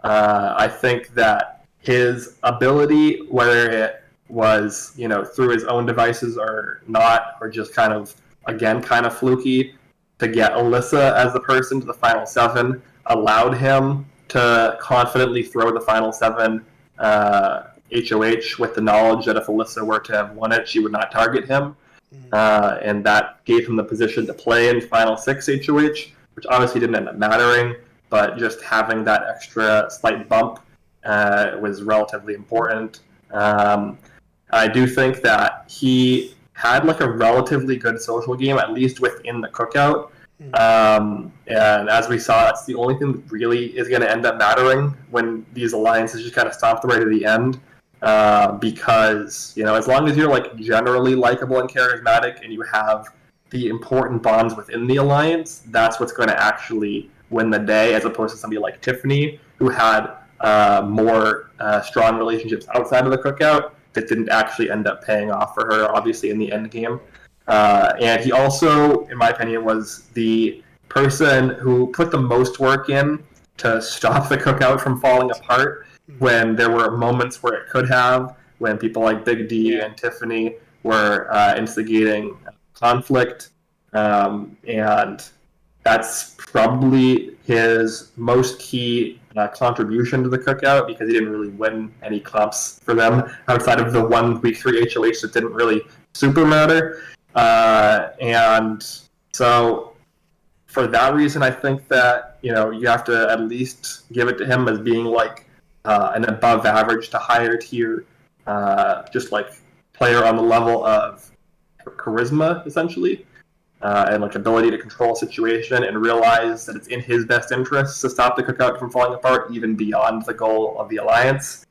I think that his ability, whether it was, you know, through his own devices or not, or just kind of fluky, to get Alyssa as the person to the final seven, allowed him to confidently throw the final seven HOH with the knowledge that if Alyssa were to have won it, she would not target him. And that gave him the position to play in final six HOH, which obviously didn't end up mattering, but just having that extra slight bump was relatively important. I do think that he had like a relatively good social game, at least within the cookout. And as we saw, that's the only thing that really is going to end up mattering when these alliances just kind of stop the way to the end. Because, you know, as long as you're like generally likable and charismatic and you have the important bonds within the alliance, that's what's going to actually win the day, as opposed to somebody like Tiffany, who had more strong relationships outside of the cookout that didn't actually end up paying off for her, obviously, in the end game. And he also, in my opinion, was the person who put the most work in to stop the cookout from falling apart when there were moments where it could have, when people like Big D and Tiffany were instigating conflict. And that's probably his most key contribution to the cookout, because he didn't really win any comps for them outside of the 1 week 3 HOH that didn't really super matter. And so for that reason, I think that, you know, you have to at least give it to him as being like an above average to higher tier, just like player on the level of charisma, essentially. And like ability to control a situation and realize that it's in his best interest to stop the cookout from falling apart, even beyond the goal of the alliance.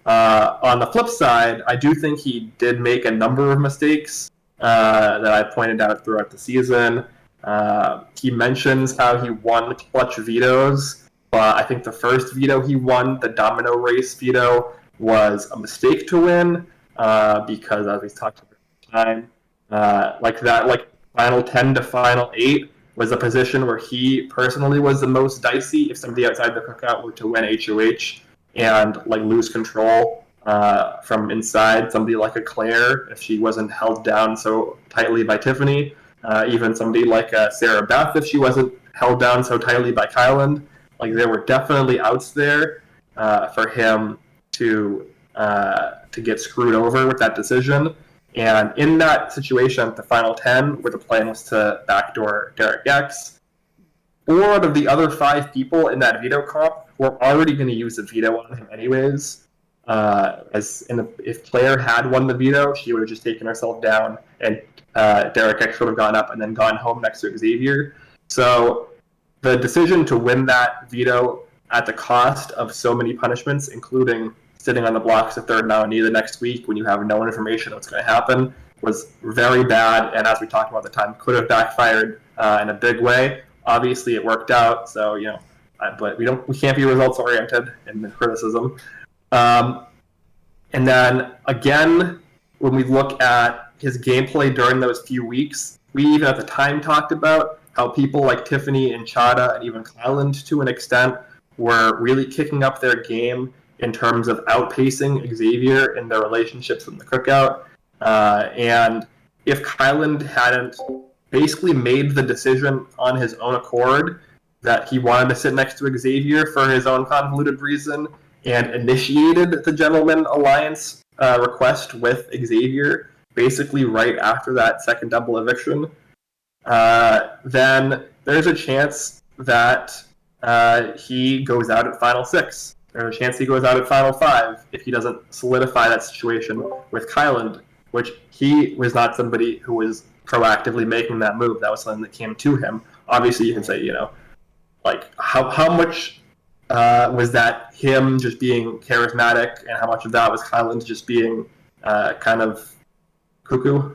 On the flip side, I do think he did make a number of mistakes that I pointed out throughout the season. He mentions how he won clutch vetoes, but I think the first veto he won, the domino race veto, was a mistake to win because, as we talked about at the time, like final 10 to final 8 was a position where he personally was the most dicey. If somebody outside the cookout were to win HOH and like lose control from inside, somebody like a Claire, if she wasn't held down so tightly by Tiffany, even somebody like Sarah Beth, if she wasn't held down so tightly by Kyland, like there were definitely outs there for him to get screwed over with that decision. And in that situation, the final 10, where the plan was to backdoor Derek X, 4 out of the other 5 people in that veto comp were already going to use the veto on him anyways. If Claire had won the veto, she would have just taken herself down, and Derek X would have gone up and then gone home next to Xavier. So the decision to win that veto at the cost of so many punishments, including sitting on the block as a third nominee the next week when you have no information what's going to happen, was very bad, and as we talked about at the time, could have backfired in a big way. Obviously, it worked out, so but we can't be results oriented in the criticism. And then again, when we look at his gameplay during those few weeks, we even at the time talked about how people like Tiffany and Chada and even Kyland to an extent were really kicking up their game in terms of outpacing Xavier in their relationships in the cookout. And if Kyland hadn't basically made the decision on his own accord that he wanted to sit next to Xavier for his own convoluted reason and initiated the Gentleman Alliance request with Xavier basically right after that second double eviction, then there's a chance that he goes out at Final 6. There's a chance he goes out at Final 5 if he doesn't solidify that situation with Kyland, which he was not somebody who was proactively making that move. That was something that came to him. Obviously, you can say, like how much was that him just being charismatic, and how much of that was Kyland just being kind of cuckoo?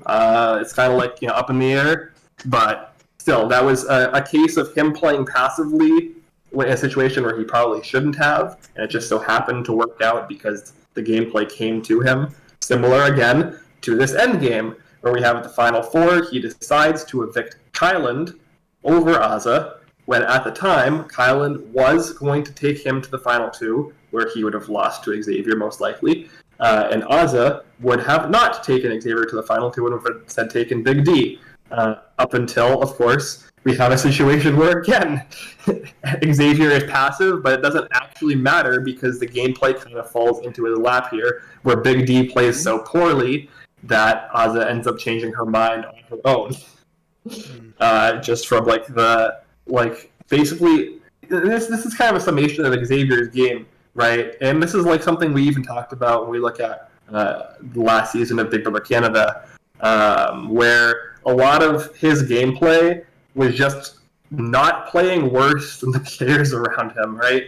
It's kind of like up in the air, but still, that was a case of him playing passively in a situation where he probably shouldn't have, and it just so happened to work out because the gameplay came to him. Similar again to this end game where we have at the final 4, he decides to evict Kyland over Azza, when at the time Kyland was going to take him to the final 2, where he would have lost to Xavier most likely, and Azza would have not taken Xavier to the final 2 and would have instead taken Big D, up until, of course, we have a situation where, again, Xavier is passive, but it doesn't actually matter because the gameplay kind of falls into his lap here, where Big D plays so poorly that Azza ends up changing her mind on her own. Just from, basically, this is kind of a summation of Xavier's game, right? And this is, something we even talked about when we look at the last season of Big Brother Canada, where a lot of his gameplay was just not playing worse than the players around him, right?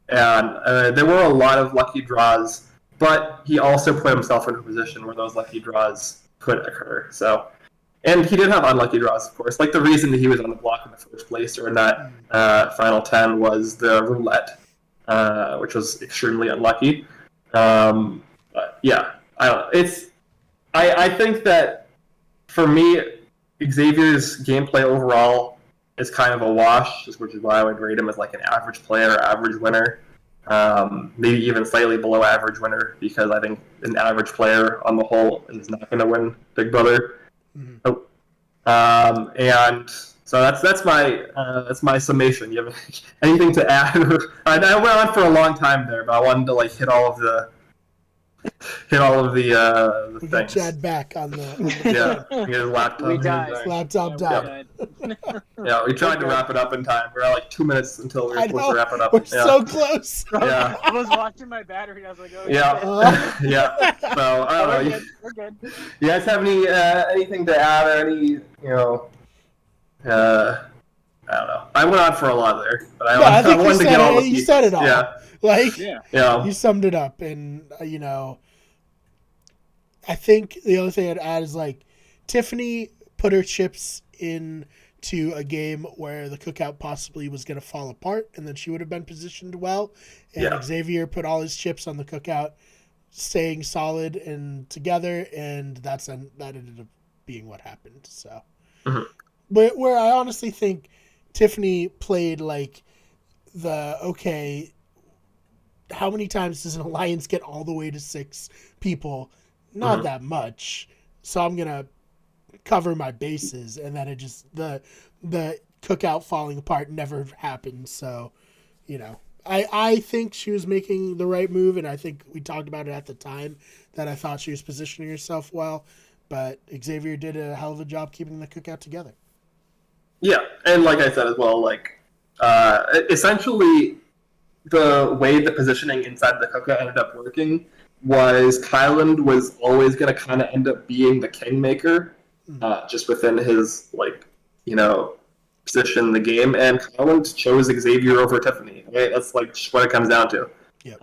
And there were a lot of lucky draws, but he also put himself in a position where those lucky draws could occur. So, and he did have unlucky draws, of course. Like the reason that he was on the block in the first place or in that final 10 was the roulette, which was extremely unlucky. But yeah, I think that for me, Xavier's gameplay overall is kind of a wash, which is why I would rate him as an average player, average winner, maybe even slightly below average winner, because I think an average player on the whole is not going to win Big Brother. And so that's my summation. You have anything to add? I went on for a long time there, but I wanted to hit all of the we things. Chad back on the his laptop. We died. His laptop died. Yeah, we tried to wrap it up in time. We're at 2 minutes until we're supposed to wrap it up. We're so close. Yeah. I was watching my battery. I was like, oh yeah. Yeah. So I don't know. We're good. You guys have anything to add or any I don't know. I went on for a lot there, but I think wanted to get all the pieces. You said it all. Yeah. Like, yeah. You summed it up, and I think the other thing I'd add is like Tiffany put her chips into a game where the cookout possibly was going to fall apart, and then she would have been positioned well. And Xavier put all his chips on the cookout, staying solid and together, and that ended up being what happened. So, but where I honestly think Tiffany played like how many times does an alliance get all the way to 6 people? Not that much. So I'm gonna cover my bases, and then it just the cookout falling apart never happened. So, I think she was making the right move, and I think we talked about it at the time that I thought she was positioning herself well. But Xavier did a hell of a job keeping the cookout together. Yeah, and like I said as well, like essentially the way the positioning inside the cookout ended up working was Kyland was always going to kind of end up being the kingmaker, just within his position in the game, and Kyland chose Xavier over Tiffany. Right? That's like just what it comes down to. Yep.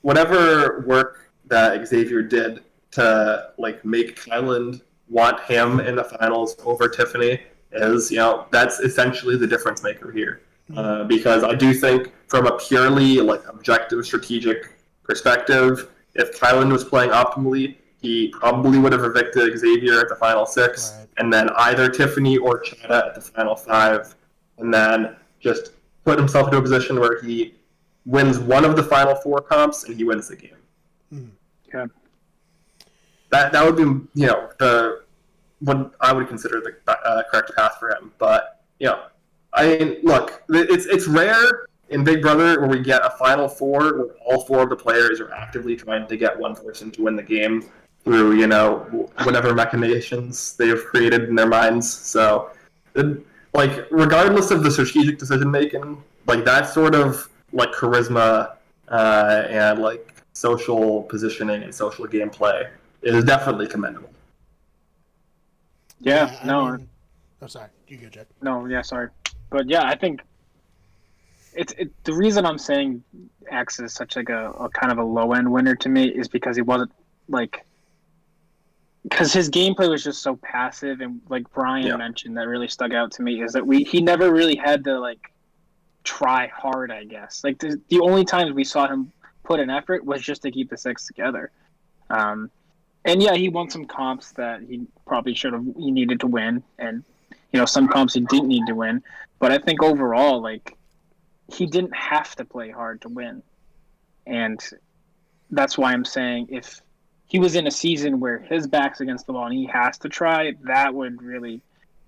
Whatever work that Xavier did to like make Kyland want him in the finals over Tiffany is, that's essentially the difference maker here. Because I do think from a purely like objective strategic perspective, if Kyland was playing optimally, he probably would have evicted Xavier at the final 6, right, and then either Tiffany or Chada at the final 5, and then just put himself into a position where he wins one of the final 4 comps and he wins the game. Okay. That would be what I would consider the correct path for him. But I mean, look, it's rare in Big Brother where we get a Final 4 where all 4 of the players are actively trying to get one person to win the game through, whatever machinations they have created in their minds. So, like, regardless of the strategic decision making, like that sort of like charisma and like social positioning and social gameplay is definitely commendable. Yeah, no. Sorry. You go, Jed. No, yeah, sorry. But yeah, I think the reason I'm saying X is such like a kind of a low end winner to me is because he wasn't because his gameplay was just so passive, and like Brian mentioned, that really stuck out to me is that he never really had to like try hard, I guess. Like the only times we saw him put an effort was just to keep the 6 together. And yeah, he won some comps that he probably he needed to win, and some comps he didn't need to win. But I think overall, like, he didn't have to play hard to win, and that's why I'm saying if he was in a season where his back's against the wall and he has to try, that would really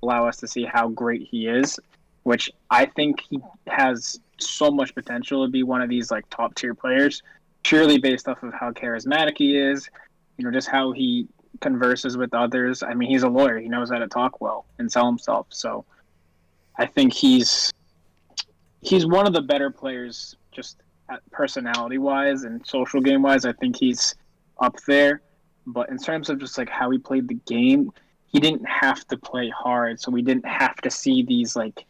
allow us to see how great he is. Which I think he has so much potential to be one of these like top tier players, purely based off of how charismatic he is. Just how he converses with others. I mean, he's a lawyer. He knows how to talk well and sell himself. So I think he's one of the better players, just personality-wise and social game-wise. I think he's up there. But in terms of just like how he played the game, he didn't have to play hard. So we didn't have to see these like,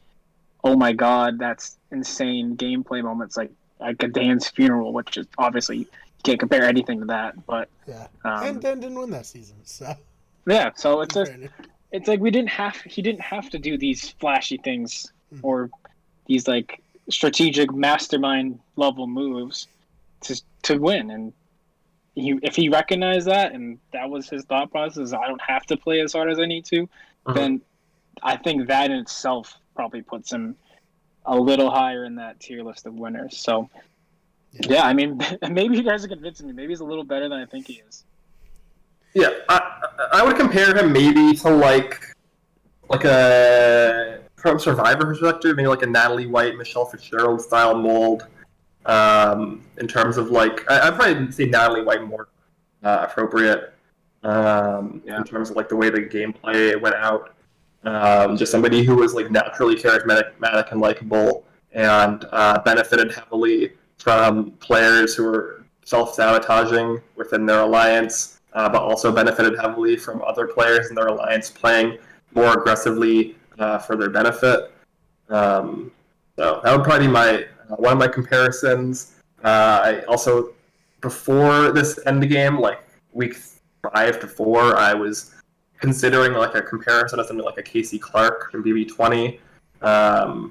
oh my God, that's insane gameplay moments like a Dan's funeral, which is obviously can't compare anything to that, but and Dan didn't win that season, so so it's like he didn't have to do these flashy things or these like strategic mastermind level moves to win. And if he recognized that and that was his thought process, I don't have to play as hard as I need to, then I think that in itself probably puts him a little higher in that tier list of winners. So. Yeah, I mean, maybe you guys are convincing me. Maybe he's a little better than I think he is. Yeah, I would compare him maybe to like a from Survivor perspective, maybe like a Natalie White, Michelle Fitzgerald style mold. In terms of like, I'd probably say Natalie White more appropriate. In terms of like the way the gameplay went out. Just somebody who was like naturally charismatic and likable, and benefited heavily from players who were self-sabotaging within their alliance, but also benefited heavily from other players in their alliance playing more aggressively for their benefit. So that would probably be one of my comparisons. I also, before this endgame, like week 5 to 4, I was considering like a comparison of something like a Casey Clark from BB20,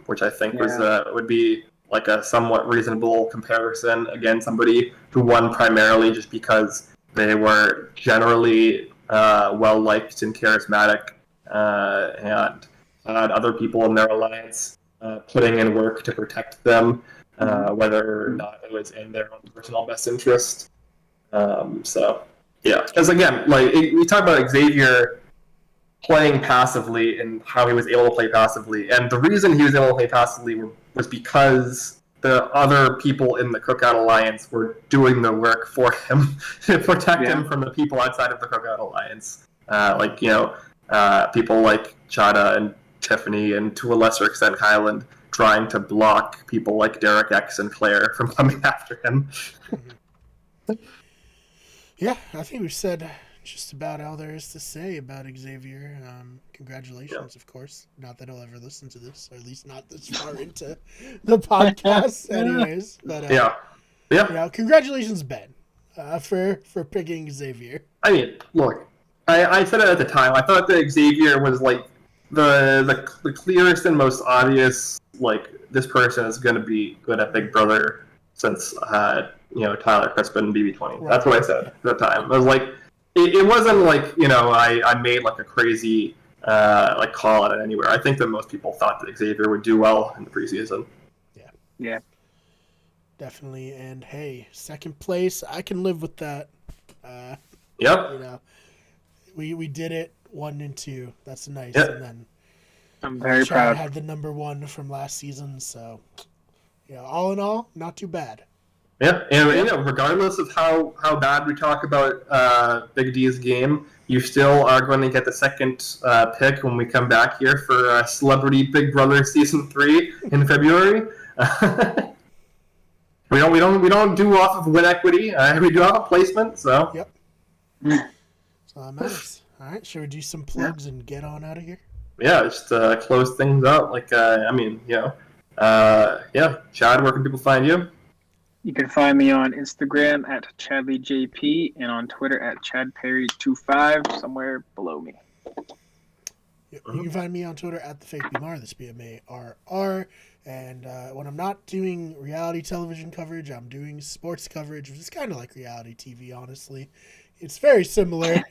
which I think would be like a somewhat reasonable comparison. Again, somebody who won primarily just because they were generally well liked and charismatic, and had other people in their alliance putting in work to protect them, whether or not it was in their own personal best interest. So yeah, because again, like we talk about Xavier playing passively and how he was able to play passively, and the reason he was able to play passively was because the other people in the Cookout Alliance were doing the work for him to protect him from the people outside of the Cookout Alliance, people like Chada and Tiffany, and to a lesser extent Kyland, trying to block people like Derek X and Claire from coming after him. Yeah, I think we've said just about all there is to say about Xavier. Congratulations, of course. Not that I'll ever listen to this, or at least not this far into the podcast, anyways. But congratulations, Ben, for picking Xavier. I mean, look, I said it at the time. I thought that Xavier was like the clearest and most obvious. Like, this person is going to be good at Big Brother since Tyler Crispin and BB20. Right. That's what I said at the time. I was like, it wasn't like I made like a crazy like call on it anywhere. I think that most people thought that Xavier would do well in the preseason. Yeah, definitely. And hey, second place, I can live with that. Yep. We did it 1 and 2. That's nice. Yep. And then I'm very Chad proud. had the number 1 from last season, so all in all, not too bad. Yeah, and regardless of how bad we talk about Big D's game, you still are going to get the second pick when we come back here for Celebrity Big Brother Season 3 in February. We don't do off of win equity. We do off of placement. So yep. So that matters. All right, should we do some plugs and get on out of here? Yeah, just close things out. Like Chad, where can people find you? You can find me on Instagram at ChadleyJP and on Twitter at ChadPerry25, somewhere below me. You can find me on Twitter at TheFakeBMar, that's BMARR. And when I'm not doing reality television coverage, I'm doing sports coverage, which is kind of like reality TV, honestly. It's very similar.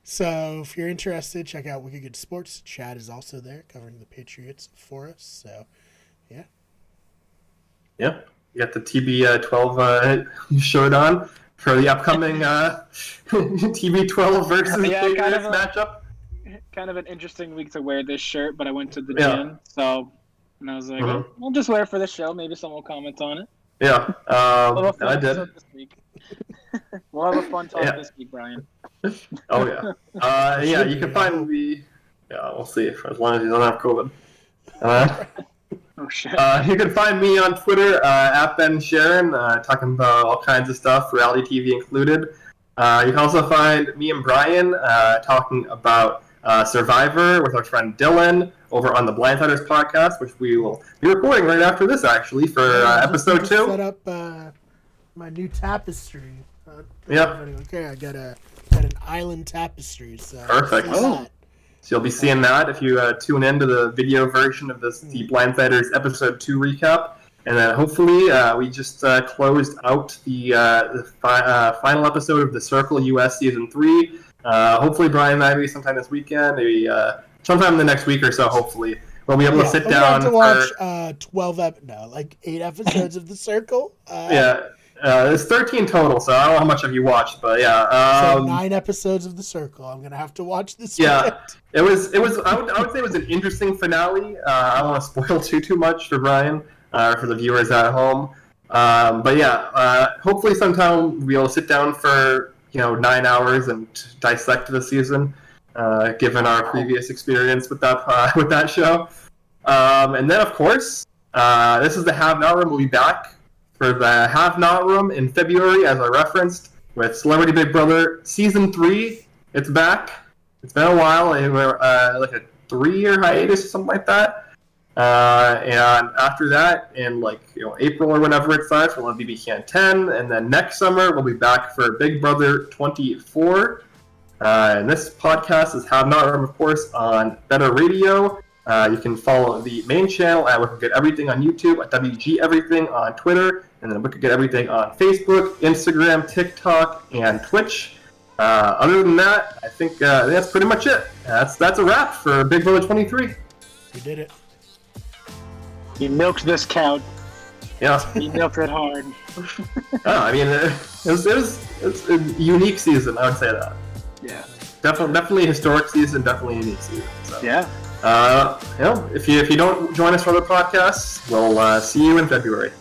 So if you're interested, check out Wicked Good Sports. Chad is also there covering the Patriots for us. So, yeah. Yeah. You got the TB12 shirt on for the upcoming TB12 versus Patriots matchup. Kind of an interesting week to wear this shirt, but I went to the gym, and I was like, I'll just wear it for the show. Maybe someone will comment on it. Yeah, I did. This week. We'll have a fun talk this week, Brian. Oh, yeah. You can find me. Yeah, we'll see, as long as you don't have COVID. Oh, shit. You can find me on Twitter at Ben Sharon, talking about all kinds of stuff, reality TV included. You can also find me and Brian talking about Survivor with our friend Dylan over on the Blindsiders podcast, which we will be recording right after this, actually, for episode 2. Set up my new tapestry. Okay, I got an island tapestry. So perfect. So you'll be seeing that if you tune in to the video version of the Blindsiders episode 2 recap. And then hopefully we just closed out the final episode of The Circle US Season 3. Hopefully Brian and I, maybe sometime this weekend, maybe sometime in the next week or so, hopefully. We'll be able to sit down to watch 8 episodes of The Circle. There's 13 total, so I don't know how much have you watched, but yeah. So 9 episodes of The Circle. I'm gonna have to watch this. Yeah, it was. I would say it was an interesting finale. I don't want to spoil too much for Brian, for the viewers at home. But yeah, hopefully sometime we'll be able to sit down for 9 hours and dissect the season, given our previous experience with that show. And then of course, this is the Have Not Room. We'll be back for the Have Not Room in February, as I referenced, with Celebrity Big Brother Season 3. It's back. It's been a while. We're like a 3-year hiatus or something like that. And after that, in April or whenever it starts, we'll have BB Can 10, and then next summer we'll be back for Big Brother 24. And this podcast is Have Not Room, of course, on Better Radio. You can follow the main channel at Wicked Get Everything on YouTube, at WG Everything on Twitter, and then Wicked Get Everything on Facebook, Instagram, TikTok, and Twitch. Other than that, I think that's pretty much it. That's a wrap for Big Brother 23. We did it. You milked this cow. Yeah. You milked it hard. I mean, it's a unique season, I would say that. Yeah. Definitely a historic season, definitely a unique season. So. Yeah. If you don't join us for other podcasts, we'll see you in February.